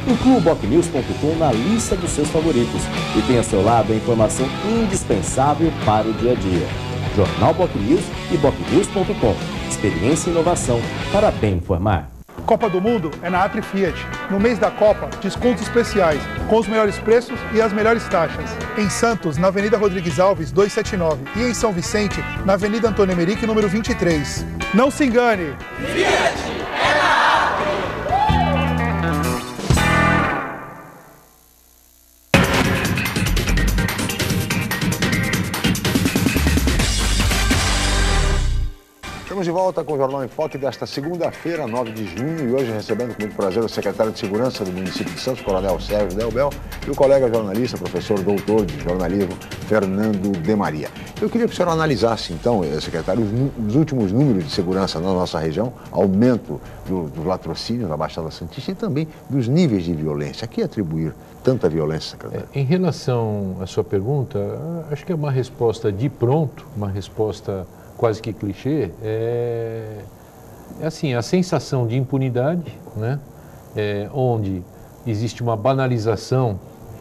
Inclua o bocnews.com na lista dos seus favoritos e tenha ao seu lado a informação indispensável para o dia a dia. Jornal Bocnews e bocnews.com. Experiência e inovação para bem informar. Copa do Mundo é na Atri Fiat. No mês da Copa, descontos especiais, com os melhores preços e as melhores taxas. Em Santos, na Avenida Rodrigues Alves, 279. E em São Vicente, na Avenida Antônio Emerick, número 23. Não se engane! Fiat é na Atri! volta com o Jornal em Foque desta segunda-feira, 9 de junho, e hoje recebendo com muito prazer o secretário de Segurança do município de Santos, Coronel Sérgio Delbel, e o colega jornalista, professor doutor de jornalismo, Fernando de Maria. Eu queria que o senhor analisasse, então, secretário, os últimos números de segurança na nossa região, aumento dos latrocínios na Baixada Santista e também dos níveis de violência. A que atribuir tanta violência, secretário? Em relação à sua pergunta, acho que é uma resposta de pronto, uma resposta quase que clichê, é assim, a sensação de impunidade, né? Onde existe uma banalização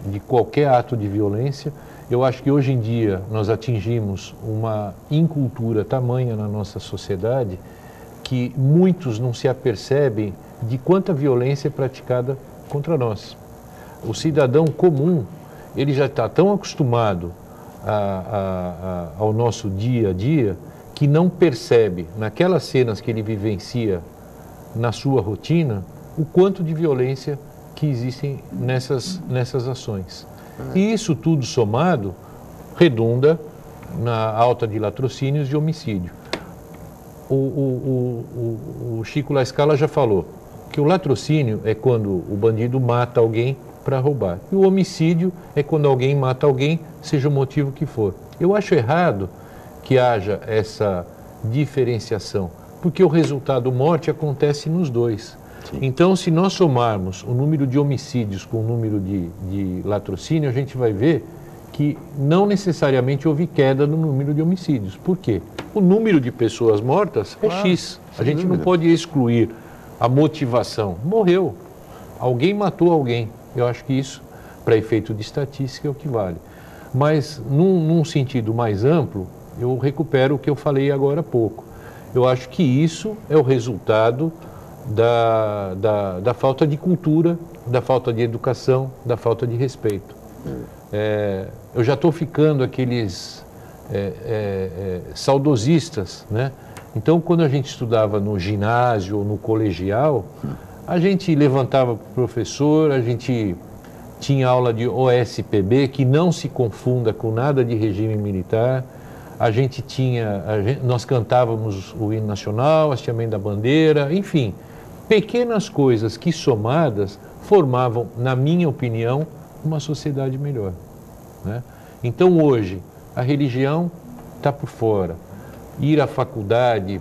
de qualquer ato de violência. Eu acho que hoje em dia nós atingimos uma incultura tamanha na nossa sociedade que muitos não se apercebem de quanta violência é praticada contra nós. O cidadão comum, ele já está tão acostumado ao nosso dia a dia que não percebe, naquelas cenas que ele vivencia na sua rotina, o quanto de violência que existem nessas ações. E isso tudo somado redunda na alta de latrocínios e homicídio. O Chico La Scala já falou que o latrocínio é quando o bandido mata alguém para roubar. E o homicídio é quando alguém mata alguém, seja o motivo que for. Eu acho errado que haja essa diferenciação, porque o resultado morte acontece nos dois. Sim. Então, se nós somarmos o número de homicídios com o número de latrocínio, a gente vai ver que não necessariamente houve queda no número de homicídios. Por quê? O número de pessoas mortas é X. A gente não pode excluir a motivação. Morreu. Alguém matou alguém. Eu acho que isso, para efeito de estatística, é o que vale. Mas, num sentido mais amplo, eu recupero o que eu falei agora há pouco. Eu acho que isso é o resultado da falta de cultura, da falta de educação, da falta de respeito. Eu já estou ficando aqueles saudosistas, né? Então, quando a gente estudava no ginásio ou no colegial, a gente levantava para o professor, a gente tinha aula de OSPB, que não se confunda com nada de regime militar. Nós cantávamos o hino nacional, hasteamento da bandeira, enfim, pequenas coisas que somadas formavam, na minha opinião, uma sociedade melhor, né? Então hoje, a religião está por fora, ir à faculdade,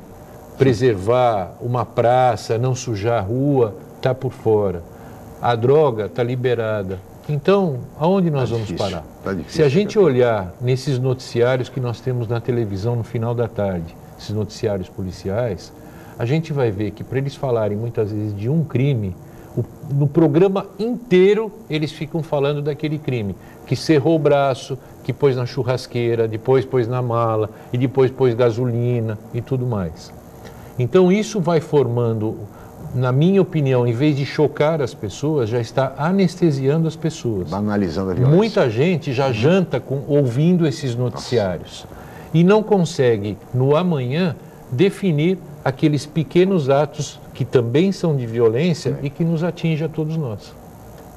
preservar uma praça, não sujar a rua, está por fora, a droga está liberada. Então, aonde nós vamos parar? Se a gente olhar nesses noticiários que nós temos na televisão no final da tarde, esses noticiários policiais, a gente vai ver que para eles falarem muitas vezes de um crime, no programa inteiro eles ficam falando daquele crime, que cerrou o braço, que pôs na churrasqueira, depois pôs na mala e depois pôs gasolina e tudo mais. Então isso vai formando, na minha opinião, em vez de chocar as pessoas, já está anestesiando as pessoas. Banalizando a violência. Muita gente já janta ouvindo esses noticiários. E não consegue, no amanhã, definir aqueles pequenos atos que também são de violência e que nos atingem a todos nós.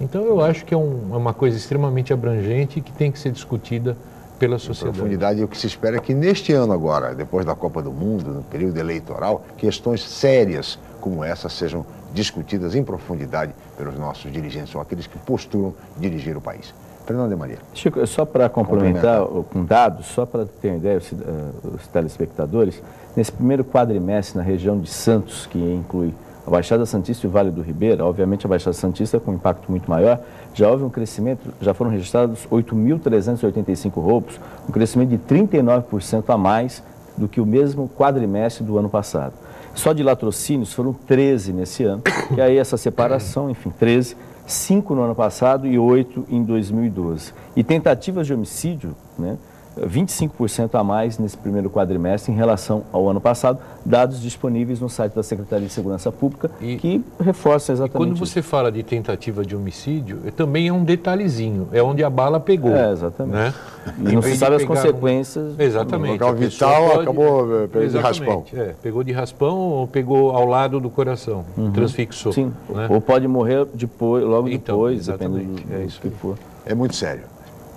Então eu acho que é uma coisa extremamente abrangente e que tem que ser discutida pela sociedade. Profundidade, e o que se espera é que neste ano agora, depois da Copa do Mundo, no período eleitoral, questões sérias como essa sejam discutidas em profundidade pelos nossos dirigentes, ou aqueles que postulam dirigir o país. Fernando de Maria. Chico, só para complementar com dados, só para ter uma ideia, os telespectadores, nesse primeiro quadrimestre na região de Santos, que inclui a Baixada Santista e o Vale do Ribeira, obviamente a Baixada Santista com um impacto muito maior, já houve um crescimento, já foram registrados 8.385 roubos, um crescimento de 39% a mais do que o mesmo quadrimestre do ano passado. Só de latrocínios foram 13 nesse ano, e aí essa separação, enfim, 13, 5 no ano passado e 8 em 2012. E tentativas de homicídio, né, 25% a mais nesse primeiro quadrimestre em relação ao ano passado, dados disponíveis no site da Secretaria de Segurança Pública, que reforça exatamente quando você fala de tentativa de homicídio, também é um detalhezinho, é onde a bala pegou. Exatamente. Né? E não se sabe as consequências. Exatamente. O local vital acabou pegando de raspão. Pegou de raspão ou pegou ao lado do coração, transfixou. Sim, né? Ou pode morrer depois, logo depois, dependendo do que for. É muito sério.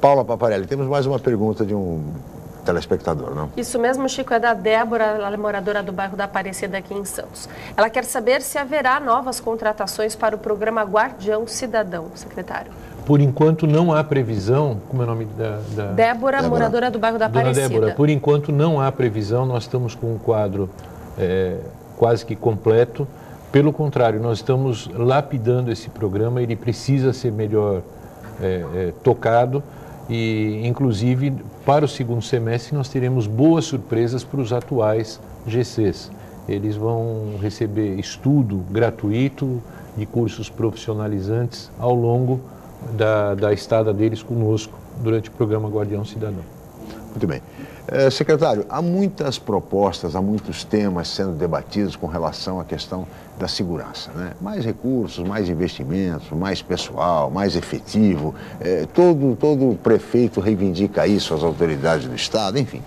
Paula Paparelli, temos mais uma pergunta de um telespectador, não? Isso mesmo, Chico, é da Débora, ela é moradora do bairro da Aparecida aqui em Santos. Ela quer saber se haverá novas contratações para o programa Guardião Cidadão, secretário. Por enquanto não há previsão, como é o nome da... Débora, moradora do bairro da Aparecida. Dona Débora, por enquanto não há previsão, nós estamos com um quadro quase que completo. Pelo contrário, nós estamos lapidando esse programa, ele precisa ser melhor tocado e, inclusive, para o segundo semestre nós teremos boas surpresas para os atuais GCs. Eles vão receber estudo gratuito de cursos profissionalizantes ao longo da estada deles conosco durante o programa Guardião Cidadão. Muito bem. Secretário, há muitas propostas, há muitos temas sendo debatidos com relação à questão da segurança, né? Mais recursos, mais investimentos, mais pessoal, mais efetivo. Todo prefeito reivindica isso, as autoridades do Estado, enfim.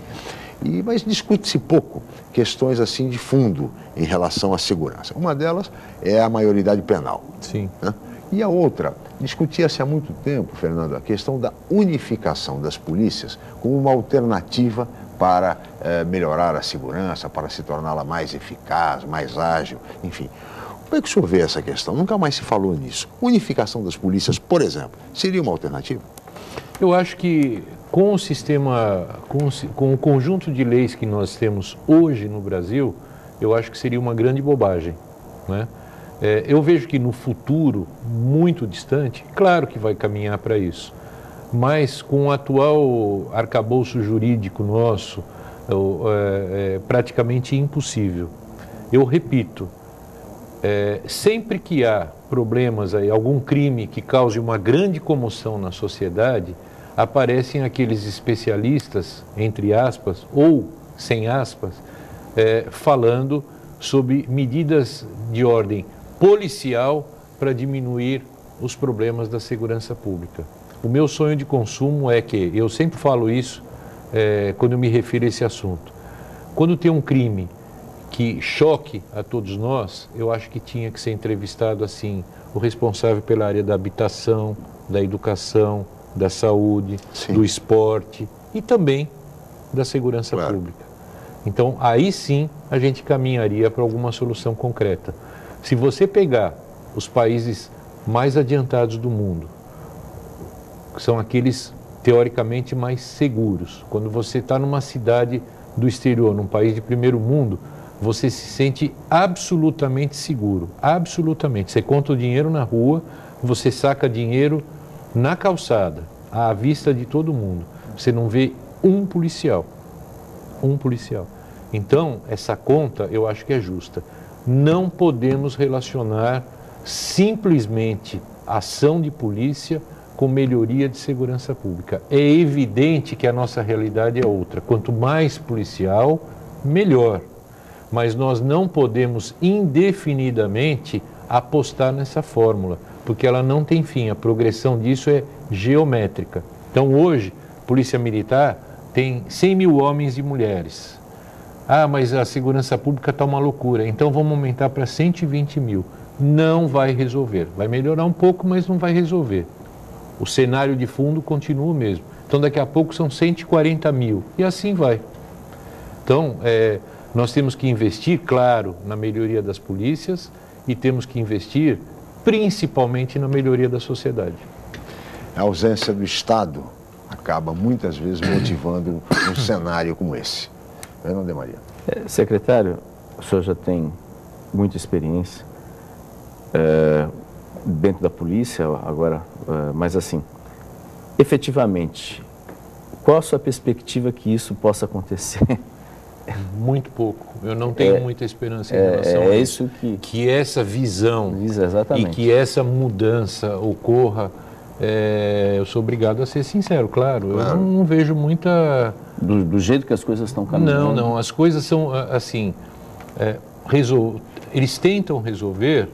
Mas discute-se pouco questões assim de fundo em relação à segurança. Uma delas é a maioridade penal. Sim. Né? E a outra, discutia-se há muito tempo, Fernando, a questão da unificação das polícias como uma alternativa para melhorar a segurança, para se torná-la mais eficaz, mais ágil, enfim. Como é que o senhor vê essa questão? Nunca mais se falou nisso. Unificação das polícias, por exemplo, seria uma alternativa? Eu acho que com o sistema, com o conjunto de leis que nós temos hoje no Brasil, eu acho que seria uma grande bobagem, né? Eu vejo que no futuro, muito distante, claro que vai caminhar para isso, mas com o atual arcabouço jurídico nosso, é praticamente impossível. Eu repito, sempre que há problemas aí, algum crime que cause uma grande comoção na sociedade, aparecem aqueles especialistas, entre aspas, ou sem aspas, falando sobre medidas de ordem policial para diminuir os problemas da segurança pública. O meu sonho de consumo é que, eu sempre falo isso quando eu me refiro a esse assunto, quando tem um crime que choque a todos nós, eu acho que tinha que ser entrevistado assim, o responsável pela área da habitação, da educação, da saúde, sim, do esporte e também da segurança pública. Então, aí sim a gente caminharia para alguma solução concreta. Se você pegar os países mais adiantados do mundo, que são aqueles teoricamente mais seguros, quando você está numa cidade do exterior, num país de primeiro mundo, você se sente absolutamente seguro, absolutamente. Você conta o dinheiro na rua, você saca dinheiro na calçada, à vista de todo mundo. Você não vê um policial. Então, essa conta eu acho que é justa. Não podemos relacionar simplesmente ação de polícia com melhoria de segurança pública. É evidente que a nossa realidade é outra. Quanto mais policial, melhor. Mas nós não podemos indefinidamente apostar nessa fórmula, porque ela não tem fim. A progressão disso é geométrica. Então, hoje, Polícia Militar tem 100 mil homens e mulheres. Ah, mas a segurança pública está uma loucura, então vamos aumentar para 120 mil. Não vai resolver. Vai melhorar um pouco, mas não vai resolver. O cenário de fundo continua o mesmo. Então, daqui a pouco são 140 mil. E assim vai. Então, nós temos que investir, claro, na melhoria das polícias e temos que investir principalmente na melhoria da sociedade. A ausência do Estado acaba muitas vezes motivando um cenário como esse. Fernando de Maria. Secretário, o senhor já tem muita experiência dentro da polícia agora, mas assim, efetivamente, qual a sua perspectiva que isso possa acontecer? Muito pouco. Eu não tenho muita esperança em relação a isso. Que essa visão e que essa mudança ocorra, eu sou obrigado a ser sincero, claro. Eu não vejo muita... Do jeito que as coisas estão caminhando? Não. As coisas são assim, eles tentam resolver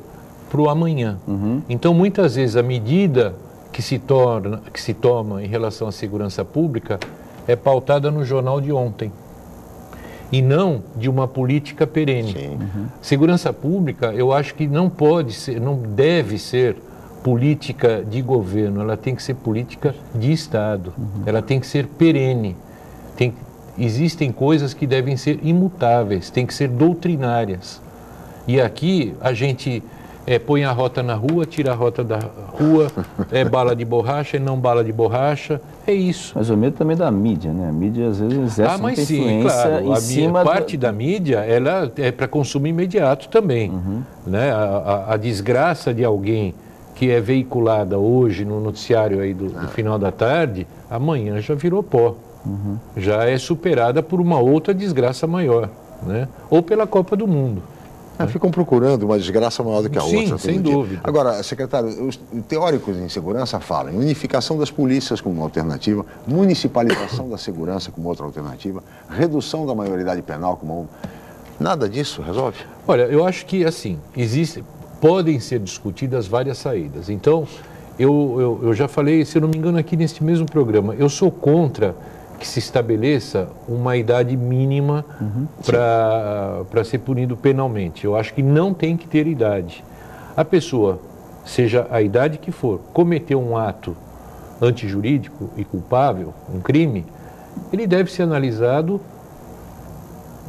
para o amanhã. Então, muitas vezes, a medida que se toma em relação à segurança pública é pautada no jornal de ontem e não de uma política perene. Segurança pública, eu acho que não pode ser, não deve ser política de governo, ela tem que ser política de Estado, ela tem que ser perene. existem coisas que devem ser imutáveis, têm que ser doutrinárias. E aqui a gente põe a rota na rua, tira a rota da rua, bala de borracha e não bala de borracha, é isso. Mas o medo também da mídia, né? A mídia às vezes exerce muita influência, claro, em cima parte da mídia, ela é para consumo imediato também. Né? A desgraça de alguém que é veiculada hoje no noticiário aí do final da tarde, amanhã já virou pó. Já é superada por uma outra desgraça maior, né? Ou pela Copa do Mundo. Ficam procurando uma desgraça maior do que a outra. Sim, sem dúvida. Agora, secretário, os teóricos em segurança falam em unificação das polícias como uma alternativa, municipalização da segurança como outra alternativa, redução da maioridade penal como nada disso resolve? Olha, eu acho que, assim, podem ser discutidas várias saídas. Então, eu já falei, se eu não me engano, aqui neste mesmo programa, eu sou contra que se estabeleça uma idade mínima para ser punido penalmente. Eu acho que não tem que ter idade. A pessoa, seja a idade que for, cometeu um ato antijurídico e culpável, um crime, ele deve ser analisado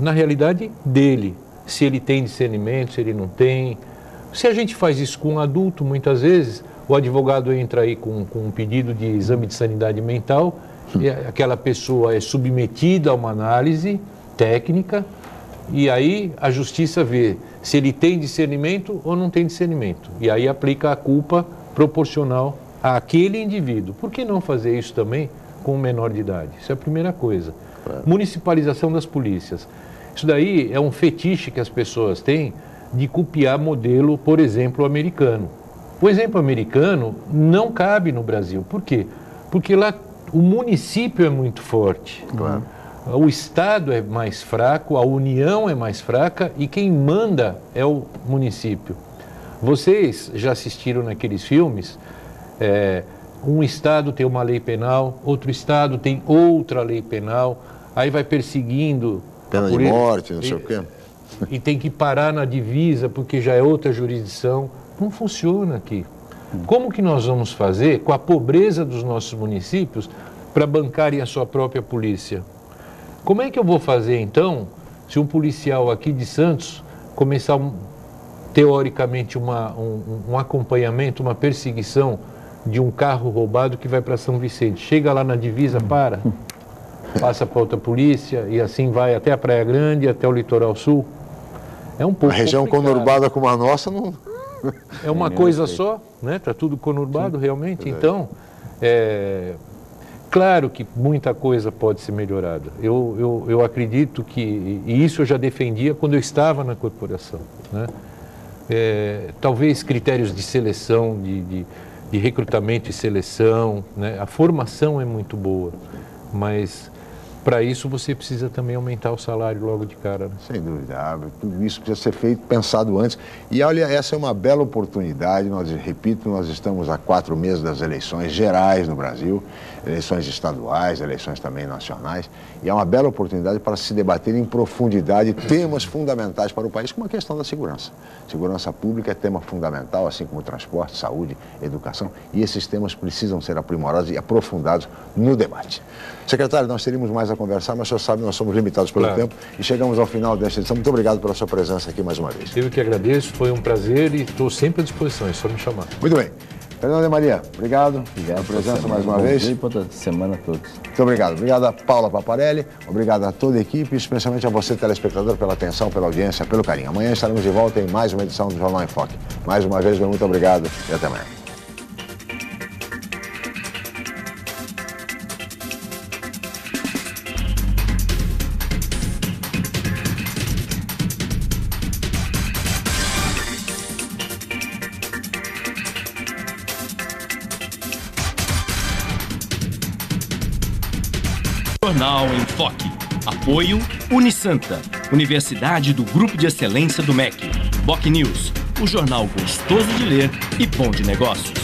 na realidade dele. Se ele tem discernimento, se ele não tem. Se a gente faz isso com um adulto, muitas vezes, o advogado entra aí com um pedido de exame de sanidade mental, e aquela pessoa é submetida a uma análise técnica e aí a justiça vê se ele tem discernimento ou não tem discernimento. E aí aplica a culpa proporcional àquele indivíduo. Por que não fazer isso também com um menor de idade? Isso é a primeira coisa. Municipalização das polícias. Isso daí é um fetiche que as pessoas têm de copiar modelo, por exemplo, americano. O exemplo americano não cabe no Brasil. Por quê? Porque lá o município é muito forte, o Estado é mais fraco, a União é mais fraca e quem manda é o município. Vocês já assistiram naqueles filmes, um Estado tem uma lei penal, outro Estado tem outra lei penal, aí vai perseguindo... Pena de morte, não sei o quê. E tem que parar na divisa porque já é outra jurisdição. Não funciona aqui. Como que nós vamos fazer com a pobreza dos nossos municípios para bancarem a sua própria polícia? Como é que eu vou fazer, então, se um policial aqui de Santos começar, teoricamente, um acompanhamento, uma perseguição de um carro roubado que vai para São Vicente? Chega lá na divisa, passa para outra polícia e assim vai até a Praia Grande, até o Litoral Sul. É um pouco a região complicado. conurbada como a nossa não... É uma coisa só, né? Está tudo conurbado realmente. Então, claro que muita coisa pode ser melhorada. Eu acredito que, e isso eu já defendia quando eu estava na corporação, né? Talvez critérios de seleção, de recrutamento e seleção, né? A formação é muito boa, mas para isso você precisa também aumentar o salário logo de cara. Né? Sem dúvida, tudo isso precisa ser feito, pensado antes. E olha, essa é uma bela oportunidade, repito, nós estamos há 4 meses das eleições gerais no Brasil, eleições estaduais, eleições também nacionais, e é uma bela oportunidade para se debater em profundidade temas fundamentais para o país, como a questão da segurança. Segurança pública é tema fundamental, assim como transporte, saúde, educação, e esses temas precisam ser aprimorados e aprofundados no debate. Secretário, nós teríamos mais a conversar, mas o senhor sabe, nós somos limitados pelo tempo e chegamos ao final desta edição. Muito obrigado pela sua presença aqui mais uma vez. Eu que agradeço, foi um prazer e estou sempre à disposição, é só me chamar. Muito bem. Fernando de Maria, obrigado pela presença mais uma vez. E boa semana a todos. Muito obrigado. Obrigado a Paula Paparelli, obrigado a toda a equipe, especialmente a você, telespectador, pela atenção, pela audiência, pelo carinho. Amanhã estaremos de volta em mais uma edição do Jornal em Foque. Mais uma vez, muito obrigado e até amanhã. Jornal em Foque. Apoio Unisanta, Universidade do Grupo de Excelência do MEC. BocNews, o jornal gostoso de ler e bom de negócios.